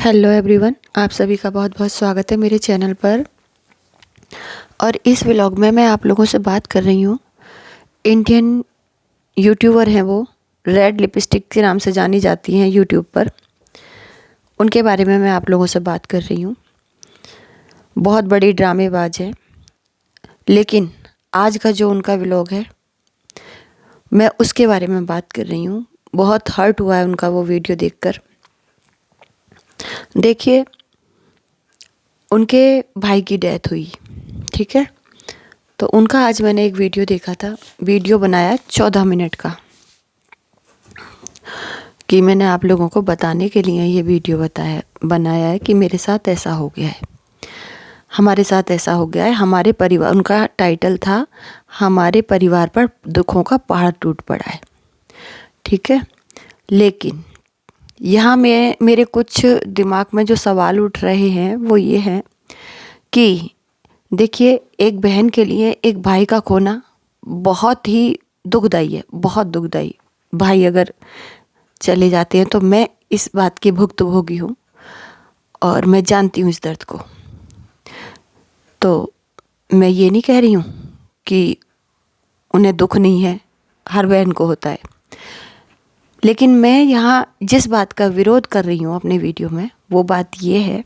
Hello everyone, आप सभी का बहुत बहुत स्वागत है मेरे चैनल पर। और इस व्लॉग में मैं आप लोगों से बात कर रही हूँ। इंडियन यूट्यूबर हैं, वो रेड लिपस्टिक के नाम से जानी जाती हैं यूट्यूब पर। उनके बारे में मैं आप लोगों से बात कर रही हूँ। बहुत बड़ी ड्रामेबाज है, लेकिन आज का जो उनका व्लॉग है मैं उसके बारे में बात कर रही हूँ। बहुत हर्ट हुआ है उनका वो वीडियो देखकर। देखिए, उनके भाई की डेथ हुई, ठीक है। तो उनका आज मैंने एक वीडियो देखा था। वीडियो बनाया 14 मिनट का, कि मैंने आप लोगों को बताने के लिए ये वीडियो बनाया है कि मेरे साथ ऐसा हो गया है, हमारे साथ ऐसा हो गया है, हमारे परिवार। उनका टाइटल था हमारे परिवार पर दुखों का पहाड़ टूट पड़ा है, ठीक है। लेकिन यहाँ मेरे कुछ दिमाग में जो सवाल उठ रहे हैं वो ये हैं कि देखिए, एक बहन के लिए एक भाई का खोना बहुत ही दुखदाई है, बहुत दुखदाई। भाई अगर चले जाते हैं तो मैं इस बात की भुक्तभोगी हूँ और मैं जानती हूँ इस दर्द को। तो मैं ये नहीं कह रही हूँ कि उन्हें दुख नहीं है, हर बहन को होता है। लेकिन मैं यहाँ जिस बात का विरोध कर रही हूँ अपने वीडियो में, वो बात ये है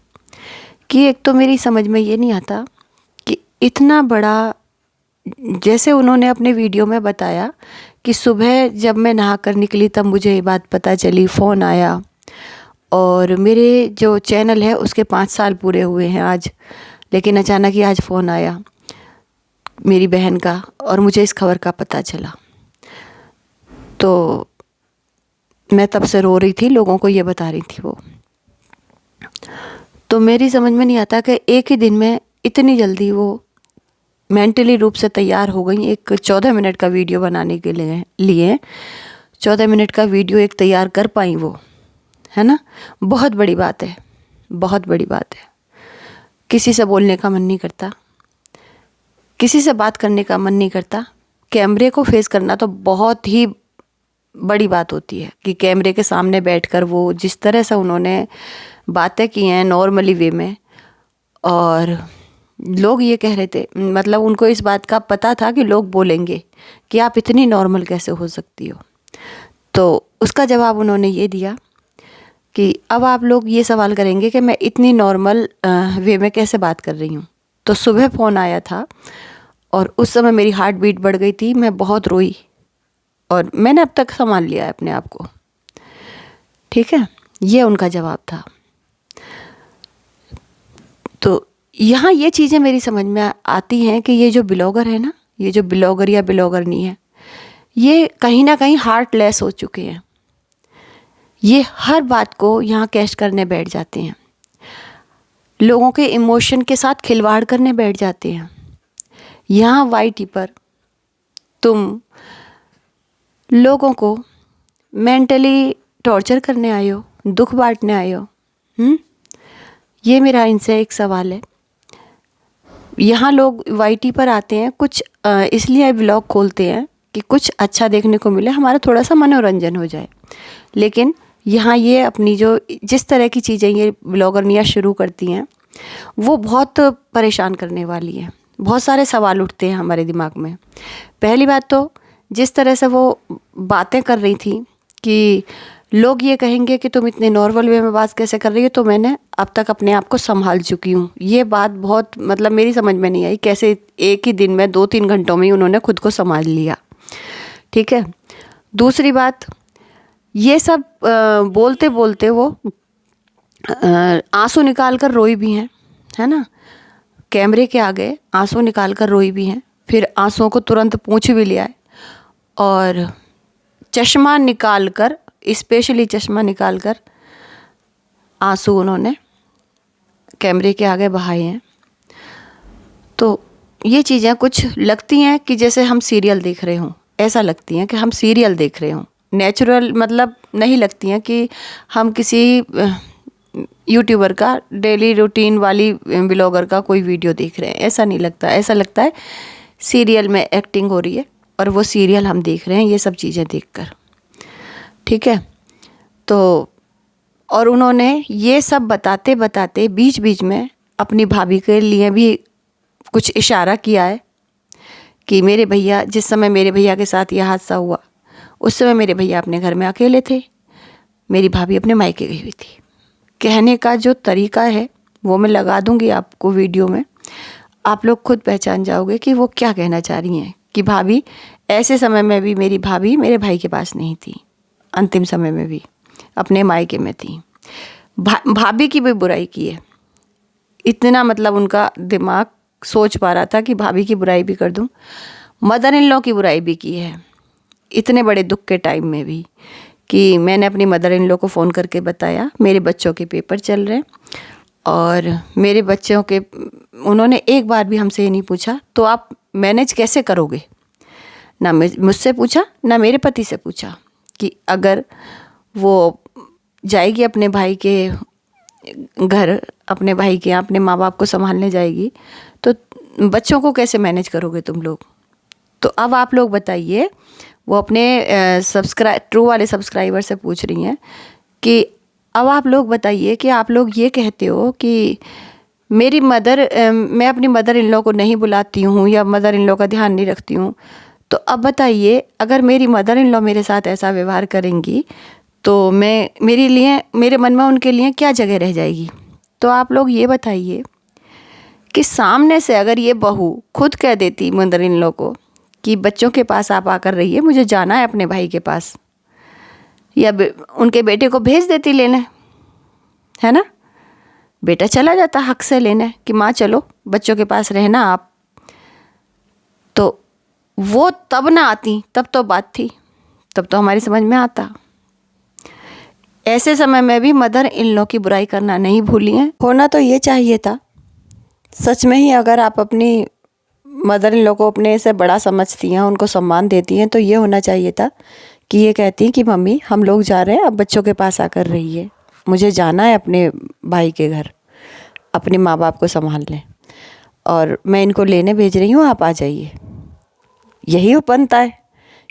कि एक तो मेरी समझ में ये नहीं आता कि इतना बड़ा, जैसे उन्होंने अपने वीडियो में बताया कि सुबह जब मैं नहा कर निकली तब मुझे ये बात पता चली, फ़ोन आया। और मेरे जो चैनल है उसके 5 साल पूरे हुए हैं आज, लेकिन अचानक ही आज फ़ोन आया मेरी बहन का और मुझे इस खबर का पता चला। तो मैं तब से रो रही थी, लोगों को ये बता रही थी वो। तो मेरी समझ में नहीं आता कि एक ही दिन में इतनी जल्दी वो मेंटली रूप से तैयार हो गई एक 14 मिनट का वीडियो बनाने के लिए 14 मिनट का वीडियो एक तैयार कर पाई वो, है ना। बहुत बड़ी बात है, बहुत बड़ी बात है। किसी से बोलने का मन नहीं करता, किसी से बात करने का मन नहीं करता। कैमरे को फेस करना तो बहुत ही बड़ी बात होती है कि कैमरे के सामने बैठकर वो जिस तरह से उन्होंने बातें की हैं नॉर्मली वे में, और लोग ये कह रहे थे, मतलब उनको इस बात का पता था कि लोग बोलेंगे कि आप इतनी नॉर्मल कैसे हो सकती हो। तो उसका जवाब उन्होंने ये दिया कि अब आप लोग ये सवाल करेंगे कि मैं इतनी नॉर्मल वे में कैसे बात कर रही हूँ। तो सुबह फ़ोन आया था और उस समय मेरी हार्ट बीट बढ़ गई थी, मैं बहुत रोई और मैंने अब तक संभाल लिया है अपने आप को, ठीक है। ये उनका जवाब था। तो यहाँ ये चीज़ें मेरी समझ में आती हैं कि ये जो ब्लॉगर है ना, ये जो ब्लॉगर या ब्लॉगर नहीं है, ये कहीं ना कहीं हार्टलेस हो चुके हैं। ये हर बात को यहाँ कैश करने बैठ जाते हैं, लोगों के इमोशन के साथ खिलवाड़ करने बैठ जाते हैं। यहाँ वाईटी पर तुम लोगों को मेंटली टॉर्चर करने आए हो, दुख बांटने आए हो। ये मेरा इनसे एक सवाल है। यहाँ लोग वाईटी पर आते हैं कुछ इसलिए ब्लॉग खोलते हैं कि कुछ अच्छा देखने को मिले, हमारा थोड़ा सा मनोरंजन हो जाए। लेकिन यहाँ ये अपनी जो जिस तरह की चीज़ें ये ब्लॉगरनियाँ शुरू करती हैं वो बहुत परेशान करने वाली है। बहुत सारे सवाल उठते हैं हमारे दिमाग में। पहली बात तो जिस तरह से वो बातें कर रही थी कि लोग ये कहेंगे कि तुम इतने नॉर्मल वे में बात कैसे कर रही हो, तो मैंने अब तक अपने आप को संभाल चुकी हूँ। ये बात बहुत, मतलब मेरी समझ में नहीं आई कैसे एक ही दिन में 2-3 घंटों में ही उन्होंने खुद को संभाल लिया, ठीक है। दूसरी बात, ये सब बोलते बोलते वो आंसू निकाल कर रोई भी हैं, है ना। कैमरे के आगे आंसू निकाल कर रोई भी हैं, फिर आंसुओं को तुरंत पोंछ भी लिया है और चश्मा निकाल कर, स्पेशली चश्मा निकाल कर आंसू उन्होंने कैमरे के आगे बहाए हैं। तो ये चीज़ें कुछ लगती हैं कि जैसे हम सीरियल देख रहे हों, ऐसा लगती हैं कि हम सीरियल देख रहे हों। नेचुरल मतलब नहीं लगती हैं कि हम किसी यूट्यूबर का डेली रूटीन वाली ब्लॉगर का कोई वीडियो देख रहे हैं, ऐसा नहीं लगता। ऐसा लगता है सीरियल में एक्टिंग हो रही है और वो सीरियल हम देख रहे हैं, ये सब चीज़ें देखकर, ठीक है। तो और उन्होंने ये सब बताते बताते बीच बीच में अपनी भाभी के लिए भी कुछ इशारा किया है कि मेरे भैया, जिस समय मेरे भैया के साथ यह हादसा हुआ उस समय मेरे भैया अपने घर में अकेले थे, मेरी भाभी अपने मायके गई हुई थी। कहने का जो तरीका है वो मैं लगा दूंगी आपको वीडियो में, आप लोग खुद पहचान जाओगे कि वो क्या कहना चाह रही हैं कि भाभी ऐसे समय में भी मेरी भाभी मेरे भाई के पास नहीं थी, अंतिम समय में भी अपने मायके में थी। भाभी की भी बुराई की है, इतना मतलब उनका दिमाग सोच पा रहा था कि भाभी की बुराई भी कर दूं, मदर इन लॉ की बुराई भी की है इतने बड़े दुख के टाइम में भी, कि मैंने अपनी मदर इन लॉ को फ़ोन करके बताया मेरे बच्चों के पेपर चल रहे हैं और मेरे बच्चों के, उन्होंने एक बार भी हमसे ये नहीं पूछा तो आप मैनेज कैसे करोगे, ना मुझसे पूछा ना मेरे पति से पूछा कि अगर वो जाएगी अपने भाई के घर, अपने भाई के यहाँ अपने माँ बाप को संभालने जाएगी तो बच्चों को कैसे मैनेज करोगे तुम लोग। तो अब आप लोग बताइए, वो अपने ट्रू वाले सब्सक्राइबर से पूछ रही हैं कि अब आप लोग बताइए कि आप लोग ये कहते हो कि मेरी मैं अपनी मदर इन लॉ को नहीं बुलाती हूँ या मदर इन लॉ का ध्यान नहीं रखती हूँ, तो अब बताइए अगर मेरी मदर इन लॉ मेरे साथ ऐसा व्यवहार करेंगी तो मेरे मन में उनके लिए क्या जगह रह जाएगी। तो आप लोग ये बताइए कि सामने से अगर ये बहू खुद कह देती मदर इन लॉ को कि बच्चों के पास आप आकर रहिए, मुझे जाना है अपने भाई के पास, या उनके बेटे को भेज देती लेने, है ना, बेटा चला जाता हक से लेने कि माँ चलो बच्चों के पास रहना आप, तो वो तब ना आती, तब तो बात थी, तब तो हमारी समझ में आता। ऐसे समय में भी मदर इन लॉ की बुराई करना नहीं भूली हैं। होना तो ये चाहिए था सच में ही, अगर आप अपनी मदर इन लॉ को अपने से बड़ा समझती हैं, उनको सम्मान देती हैं, तो ये होना चाहिए था कि ये कहती हैं कि मम्मी हम लोग जा रहे हैं, अब बच्चों के पास आकर रहिए, मुझे जाना है अपने भाई के घर, अपने माँ बाप को संभाल लें और मैं इनको लेने भेज रही हूँ, आप आ जाइए। यही बनता है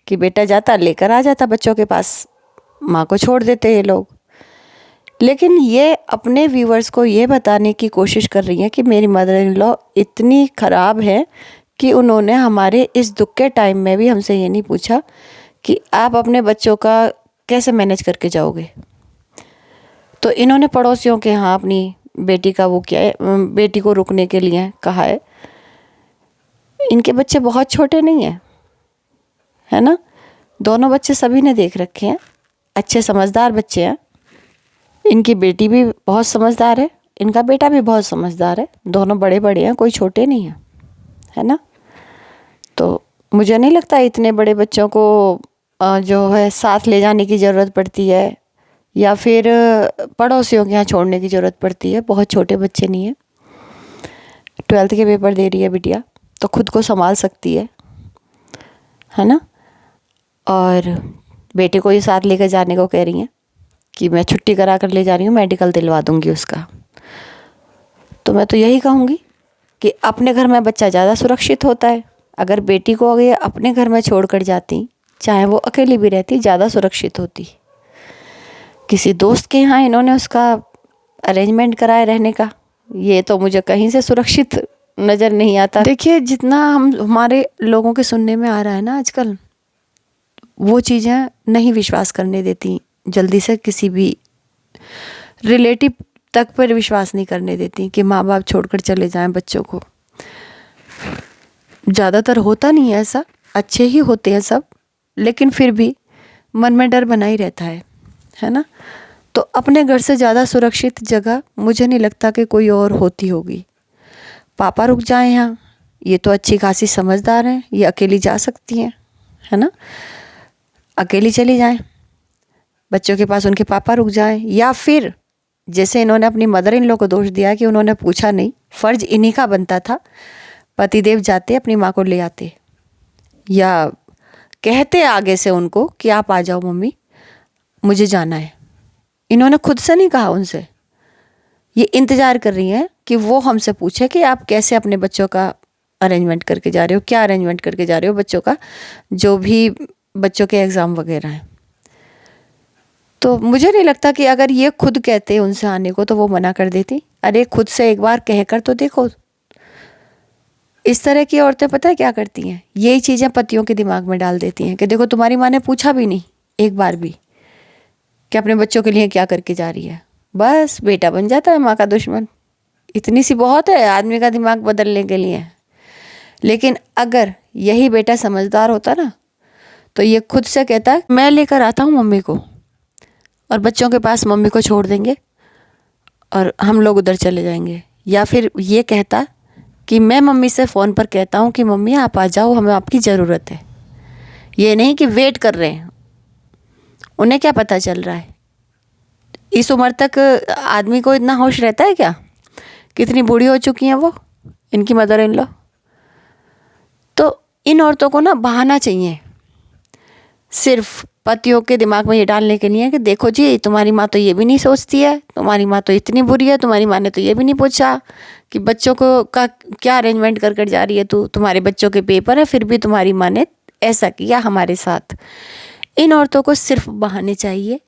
कि बेटा जाता लेकर आ जाता बच्चों के पास, माँ को छोड़ देते ये लोग। लेकिन ये अपने व्यूवर्स को ये बताने की कोशिश कर रही हैं कि मेरी मदर इन लॉ इतनी ख़राब है कि उन्होंने हमारे इस दुख के टाइम में भी हमसे ये नहीं पूछा कि आप अपने बच्चों का कैसे मैनेज करके जाओगे। तो इन्होंने पड़ोसियों के यहाँ अपनी बेटी का वो किया है, बेटी को रुकने के लिए कहा है। इनके बच्चे बहुत छोटे नहीं हैं, है ना, दोनों बच्चे सभी ने देख रखे हैं, अच्छे समझदार बच्चे हैं। इनकी बेटी भी बहुत समझदार है, इनका बेटा भी बहुत समझदार है, दोनों बड़े बड़े हैं, कोई छोटे नहीं हैं, है ना। तो मुझे नहीं लगता इतने बड़े बच्चों को जो है साथ ले जाने की ज़रूरत पड़ती है या फिर पड़ोसियों के यहाँ छोड़ने की ज़रूरत पड़ती है। बहुत छोटे बच्चे नहीं हैं, 12th के पेपर दे रही है बिटिया, तो खुद को संभाल सकती है ना। और बेटे को ये साथ लेकर जाने को कह रही हैं कि मैं छुट्टी करा कर ले जा रही हूँ, मेडिकल दिलवा दूँगी उसका। तो मैं तो यही कहूँगी कि अपने घर में बच्चा ज़्यादा सुरक्षित होता है। अगर बेटी को अगर अपने घर में छोड़ कर जाती, चाहे वो अकेली भी रहती, ज़्यादा सुरक्षित होती। किसी दोस्त के यहाँ इन्होंने उसका अरेंजमेंट कराए रहने का, ये तो मुझे कहीं से सुरक्षित नज़र नहीं आता। देखिए जितना हमारे लोगों के सुनने में आ रहा है ना आजकल, वो चीज़ें नहीं विश्वास करने देती जल्दी से, किसी भी रिलेटिव तक पर विश्वास नहीं करने देती कि माँ बाप छोड़कर चले जाएं बच्चों को। ज़्यादातर होता नहीं है ऐसा, अच्छे ही होते हैं सब, लेकिन फिर भी मन में डर बना ही रहता है ना। तो अपने घर से ज़्यादा सुरक्षित जगह मुझे नहीं लगता कि कोई और होती होगी। पापा रुक जाएं यहाँ, ये तो अच्छी खासी समझदार हैं, ये अकेली जा सकती हैं, है ना, अकेली चली जाएं, बच्चों के पास उनके पापा रुक जाएं। या फिर जैसे इन्होंने अपनी मदर इन लॉ को दोष दिया कि उन्होंने पूछा नहीं, फ़र्ज इन्हीं का बनता था, पतिदेव जाते अपनी माँ को ले आते या कहते आगे से उनको कि आप आ जाओ मम्मी, मुझे जाना है। इन्होंने खुद से नहीं कहा उनसे, ये इंतज़ार कर रही हैं कि वो हमसे पूछे कि आप कैसे अपने बच्चों का अरेंजमेंट करके जा रहे हो, क्या अरेंजमेंट करके जा रहे हो बच्चों का, जो भी बच्चों के एग्ज़ाम वगैरह हैं। तो मुझे नहीं लगता कि अगर ये खुद कहते उनसे आने को तो वो मना कर देती। अरे खुद से एक बार कह कर तो देखो। इस तरह की औरतें पता है क्या करती हैं, यही चीज़ें पतियों के दिमाग में डाल देती हैं कि देखो तुम्हारी माँ ने पूछा भी नहीं एक बार भी कि अपने बच्चों के लिए क्या करके जा रही है, बस बेटा बन जाता है माँ का दुश्मन। इतनी सी बहुत है आदमी का दिमाग बदलने के लिए। लेकिन अगर यही बेटा समझदार होता ना तो ये खुद से कहता मैं लेकर आता हूँ मम्मी को, और बच्चों के पास मम्मी को छोड़ देंगे और हम लोग उधर चले जाएंगे। या फिर ये कहता कि मैं मम्मी से फ़ोन पर कहता हूँ कि मम्मी आप आ जाओ, हमें आपकी ज़रूरत है। ये नहीं कि वेट कर रहे हैं, उन्हें क्या पता चल रहा है। इस उम्र तक आदमी को इतना होश रहता है क्या? कितनी बूढ़ी हो चुकी हैं वो, इनकी मदर इन लॉ। तो इन औरतों को ना बहाना चाहिए सिर्फ पतियों के दिमाग में ये डालने के लिए कि देखो जी तुम्हारी माँ तो ये भी नहीं सोचती है, तुम्हारी माँ तो इतनी बुरी है, तुम्हारी माँ ने तो ये भी नहीं पूछा कि बच्चों को का क्या अरेंजमेंट कर कर जा रही है तू, तुम्हारे बच्चों के पेपर है फिर भी तुम्हारी माँ ने ऐसा किया हमारे साथ। इन औरतों को सिर्फ बहाने चाहिए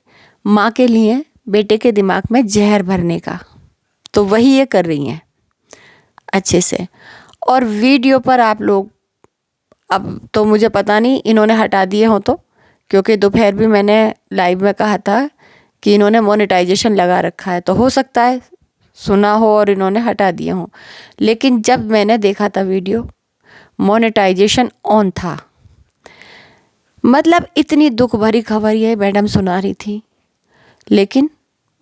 माँ के लिए बेटे के दिमाग में जहर भरने का। तो वही ये कर रही हैं अच्छे से। और वीडियो पर आप लोग, अब तो मुझे पता नहीं इन्होंने हटा दिए हों तो, क्योंकि दोपहर भी मैंने लाइव में कहा था कि इन्होंने मोनेटाइजेशन लगा रखा है, तो हो सकता है सुना हो और इन्होंने हटा दिए हों। लेकिन जब मैंने देखा था वीडियो, मोनेटाइजेशन ऑन था। मतलब इतनी दुख भरी खबर ये मैडम सुना रही थी, लेकिन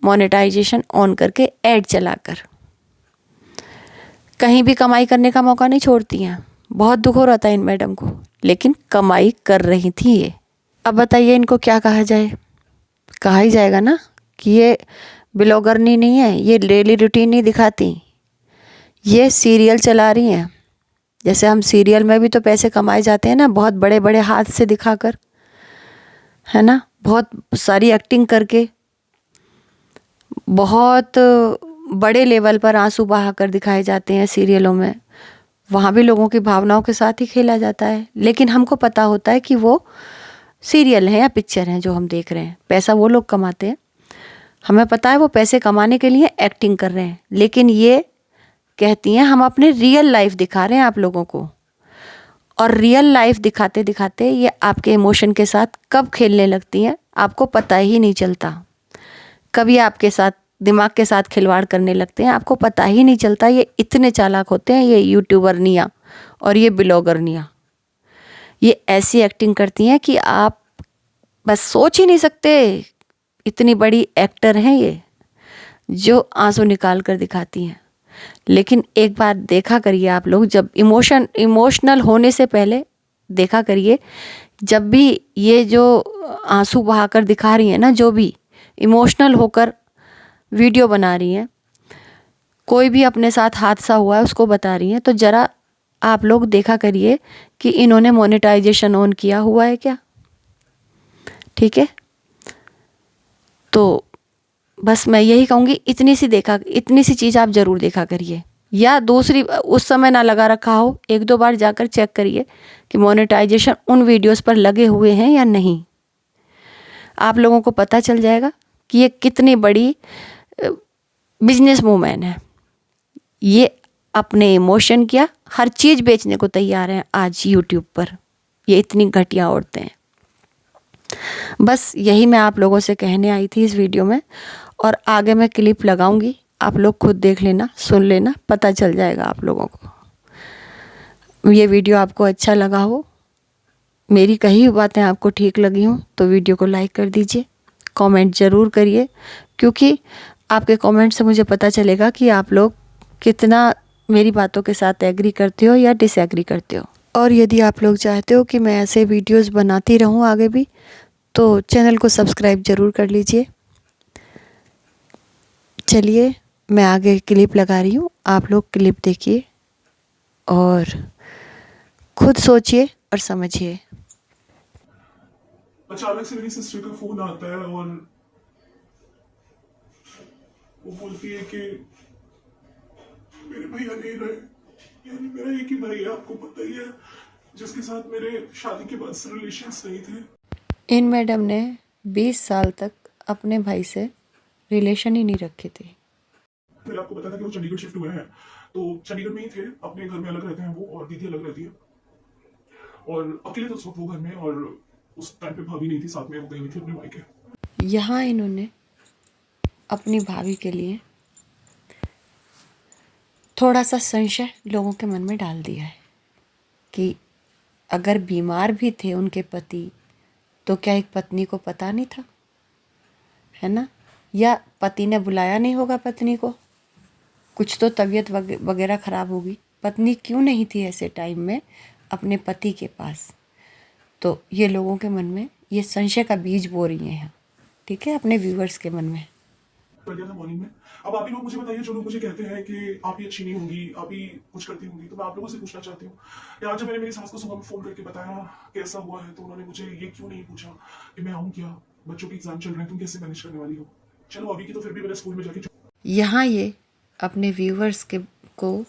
मोनेटाइजेशन ऑन करके ऐड चलाकर कहीं भी कमाई करने का मौका नहीं छोड़ती हैं। बहुत दुख हो रहा था इन मैडम को, लेकिन कमाई कर रही थी ये। अब बताइए इनको क्या कहा जाए? कहा ही जाएगा ना कि ये ब्लॉगरनी नहीं है, ये डेली रूटीन नहीं दिखाती, ये सीरियल चला रही हैं। जैसे हम सीरियल में भी तो पैसे कमाए जाते हैं ना, बहुत बड़े बड़े हाथ से दिखाकर, है ना, बहुत सारी एक्टिंग करके, बहुत बड़े लेवल पर आंसू बहाकर दिखाए जाते हैं सीरियलों में। वहाँ भी लोगों की भावनाओं के साथ ही खेला जाता है, लेकिन हमको पता होता है कि वो सीरियल हैं या पिक्चर हैं जो हम देख रहे हैं। पैसा वो लोग कमाते हैं, हमें पता है वो पैसे कमाने के लिए एक्टिंग कर रहे हैं। लेकिन ये कहती हैं हम अपने रियल लाइफ दिखा रहे हैं आप लोगों को, और रियल लाइफ दिखाते दिखाते ये आपके इमोशन के साथ कब खेलने लगती हैं आपको पता ही नहीं चलता। कभी आपके साथ दिमाग के साथ खिलवाड़ करने लगते हैं, आपको पता ही नहीं चलता। ये इतने चालाक होते हैं ये यूट्यूबरनियाँ और ये ब्लॉगरनियाँ। ये ऐसी एक्टिंग करती हैं कि आप बस सोच ही नहीं सकते। इतनी बड़ी एक्टर हैं ये, जो आंसू निकाल कर दिखाती हैं। लेकिन एक बार देखा करिए आप लोग, जब इमोशनल होने से पहले देखा करिए, जब भी ये जो आंसू बहाकर दिखा रही हैं ना, जो भी इमोशनल होकर वीडियो बना रही हैं, कोई भी अपने साथ हादसा हुआ है उसको बता रही हैं, तो ज़रा आप लोग देखा करिए कि इन्होंने मोनेटाइजेशन ऑन किया हुआ है क्या। ठीक है, तो बस मैं यही कहूँगी, इतनी सी चीज़ आप ज़रूर देखा करिए। या दूसरी, उस समय ना लगा रखा हो, एक दो बार जाकर चेक करिए कि मोनेटाइजेशन उन वीडियोस पर लगे हुए हैं या नहीं। आप लोगों को पता चल जाएगा कि ये कितनी बड़ी बिजनेस वूमेन है। ये अपने इमोशन क्या हर चीज़ बेचने को तैयार हैं आज यूट्यूब पर। ये इतनी घटिया औरतें हैं। बस यही मैं आप लोगों से कहने आई थी इस वीडियो में, और आगे मैं क्लिप लगाऊंगी, आप लोग खुद देख लेना, सुन लेना, पता चल जाएगा आप लोगों को। ये वीडियो आपको अच्छा लगा हो, मेरी कही हुई बातें आपको ठीक लगी हों, तो वीडियो को लाइक कर दीजिए, कमेंट ज़रूर करिए, क्योंकि आपके कमेंट से मुझे पता चलेगा कि आप लोग कितना मेरी बातों के साथ एग्री करते हो या डिसएग्री करते हो। और यदि आप लोग चाहते हो कि मैं ऐसे वीडियोस बनाती रहूं आगे भी, तो चैनल को सब्सक्राइब ज़रूर कर लीजिए। चलिए मैं आगे क्लिप लगा रही हूँ, आप लोग क्लिप देखिए और खुद सोचिए और समझिए। अचानक से मेरी सिस्टर का फोन आता है और वो बोलती है कि मेरे भैया नहीं रहे, यानी मेरा एक ही भाई है, आपको पता ही है, जिसके साथ मेरे शादी के बाद से रिलेशंस नहीं थे। इन मैडम ने 20 साल तक अपने भाई से रिलेशन ही नहीं रखे थे। मैंने आपको बताया था कि वो चंडीगढ़ शिफ्ट हुए हैं, तो चंडीगढ़ में ही थे, अपने घर में अलग रहते हैं वो, और दीदी अलग रहती है, और अकेले तो उस वक्त वो घर में, और उस टाइम पे भाभी नहीं थी साथ में, वो गई हुई थी अपने भाई के। यहाँ इन्होंने अपनी भाभी के लिए थोड़ा सा संशय लोगों के मन में डाल दिया है कि अगर बीमार भी थे उनके पति तो क्या एक पत्नी को पता नहीं था, है ना? या पति ने बुलाया नहीं होगा पत्नी को, कुछ तो तबीयत वगैरह ख़राब होगी, पत्नी क्यों नहीं थी ऐसे टाइम में अपने पति के पास? तो ये लोगों के मन में ये संशय का बीज बो रही हैं, ठीक है, अपने व्यूअर्स के मन में। कर दिया था मॉर्निंग में। अब आप ही लोग मुझे बताइए, जो लोग मुझे कहते हैं कि आप ही अच्छी नहीं होंगी, आप ही कुछ करती होंगी, तो मैं आप लोगों से पूछना चाहती हूँ, यार जब मैंने मेरी सास को सुबह में फोन करके बताया कैसा हुआ है, तो उन्होंने मुझे ये क्यों नहीं पूछा कि मैं आऊँ क्या, बच्चों के एग्जाम चल रहे हैं, तुम कैसे मैनेज करने वाली हो? चलो अभी की तो फिर भी मैंने स्कूल में जाके यहाँ ये अपने व्यूअर्स को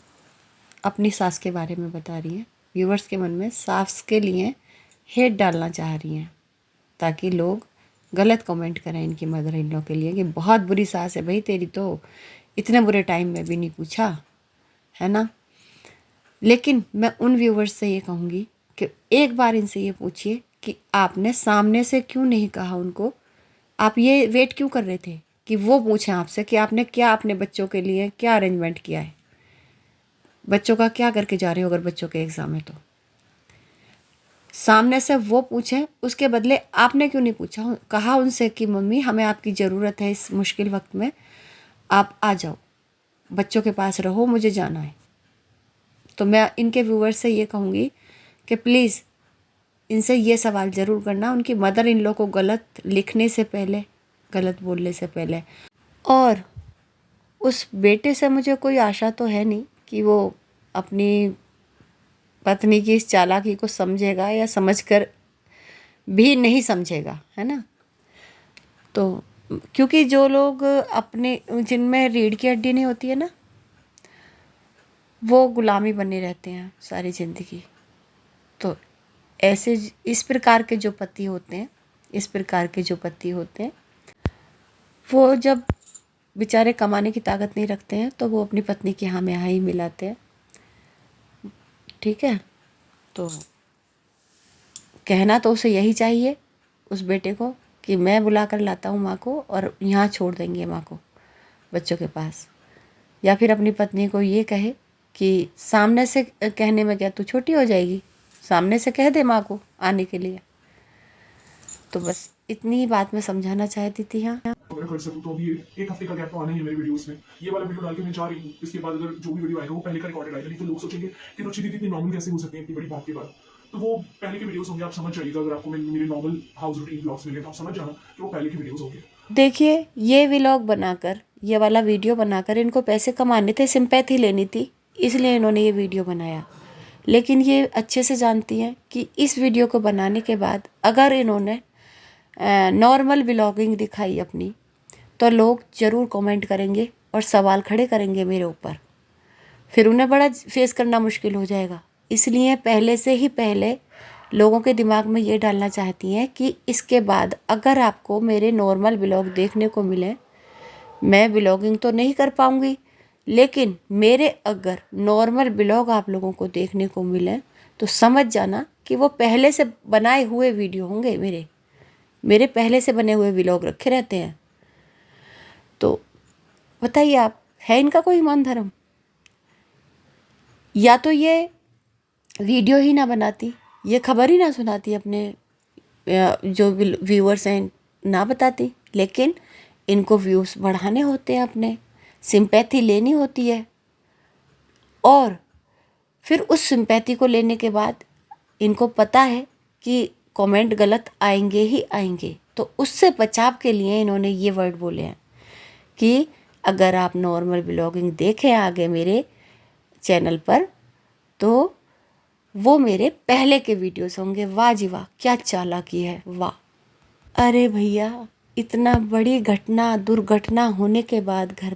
अपनी सास के बारे में बता रही हैं, व्यूअर्स के मन में सास के लिए हेट डालना चाह रही हैं ताकि लोग गलत कमेंट करें इनकी मदर इन लॉ के लिए कि बहुत बुरी सास है भाई तेरी, तो इतने बुरे टाइम में भी नहीं पूछा, है ना? लेकिन मैं उन व्यूवर्स से ये कहूँगी कि एक बार इनसे ये पूछिए कि आपने सामने से क्यों नहीं कहा उनको, आप ये वेट क्यों कर रहे थे कि वो पूछें आपसे कि आपने क्या अपने बच्चों के लिए क्या अरेंजमेंट किया है, बच्चों का क्या करके जा रहे हो अगर बच्चों के एग्ज़ाम है तो। सामने से वो पूछें, उसके बदले आपने क्यों नहीं पूछा, कहा उनसे कि मम्मी हमें आपकी ज़रूरत है इस मुश्किल वक्त में, आप आ जाओ, बच्चों के पास रहो, मुझे जाना है। तो मैं इनके व्यूअर्स से ये कहूँगी कि प्लीज़ इनसे ये सवाल ज़रूर करना उनकी मदर इन लॉ को गलत लिखने से पहले, गलत बोलने से पहले। और उस बेटे से मुझे कोई आशा तो है नहीं कि वो अपनी पत्नी की इस चालाकी को समझेगा या समझकर भी नहीं समझेगा, है ना? तो क्योंकि जो लोग अपने जिनमें रीढ़ की हड्डी नहीं होती है ना, वो गुलामी बने रहते हैं सारी ज़िंदगी। तो ऐसे इस प्रकार के जो पति होते हैं, इस प्रकार के जो पति होते हैं, वो जब बेचारे कमाने की ताकत नहीं रखते हैं तो वो अपनी पत्नी की हाँ में हाँ ही मिलाते हैं, ठीक है? तो कहना तो उसे यही चाहिए उस बेटे को कि मैं बुला कर लाता हूँ माँ को और यहाँ छोड़ देंगे माँ को बच्चों के पास, या फिर अपनी पत्नी को ये कहे कि सामने से कहने में क्या तू छोटी हो जाएगी, सामने से कह दे माँ को आने के लिए। तो बस इतनी ही बात मैं समझाना चाहती थी। हाँ, अगर कर सकूँ तो अभी एक हफ्ते का गैप तो आना ही है मेरे वीडियोस में। ये वाला वीडियो डाल के मैं जा रही हूँ, इसके बाद अगर जो भी वीडियो आएगा वो पहले का रिकॉर्डेड आएगा, नहीं तो लोग सोचेंगे कि रुचि दीदी इतनी नॉर्मल कैसे हो सकती है इतनी बड़ी बात के बाद। तो वो पहले के वीडियोस होंगे, आप समझ जाइएगा। अगर आपको मेरे नॉर्मल हाउस रूटीन ब्लॉग्स मिले तो आप समझ जाना कि वो पहले के वीडियोस होंगे। देखिए ये व्लॉग बनाकर, ये वाला वीडियो बनाकर इनको पैसे कमाने थे, सिंपैथी लेनी थी, इसलिए इन्होंने ये वीडियो बनाया। लेकिन ये अच्छे से जानती हैं कि इस वीडियो को बनाने के बाद अगर इन्होंने नॉर्मल व्लॉगिंग दिखाई अपनी, तो लोग ज़रूर कमेंट करेंगे और सवाल खड़े करेंगे मेरे ऊपर, फिर उन्हें बड़ा फेस करना मुश्किल हो जाएगा। इसलिए पहले से ही पहले लोगों के दिमाग में ये डालना चाहती हैं कि इसके बाद अगर आपको मेरे नॉर्मल व्लॉग देखने को मिले, मैं व्लॉगिंग तो नहीं कर पाऊँगी, लेकिन मेरे अगर नॉर्मल व्लॉग आप लोगों को देखने को मिले तो समझ जाना कि वो पहले से बनाए हुए वीडियो होंगे, मेरे पहले से बने हुए व्लॉग रखे रहते हैं। तो बताइए आप, है इनका कोई ईमान धर्म? या तो ये वीडियो ही ना बनाती, ये खबर ही ना सुनाती, अपने जो व्यूअर्स हैं ना बताती, लेकिन इनको व्यूज़ बढ़ाने होते हैं, अपने सिंपैथी लेनी होती है, और फिर उस सिंपैथी को लेने के बाद इनको पता है कि कमेंट गलत आएंगे ही आएंगे, तो उससे बचाव के लिए इन्होंने ये वर्ड बोले हैं कि अगर आप नॉर्मल व्लॉगिंग देखें आगे मेरे चैनल पर तो वो मेरे पहले के वीडियोस होंगे। वाह जी वाह, क्या चालाकी है, वाह। अरे भैया, इतना बड़ी घटना, दुर्घटना होने के बाद घर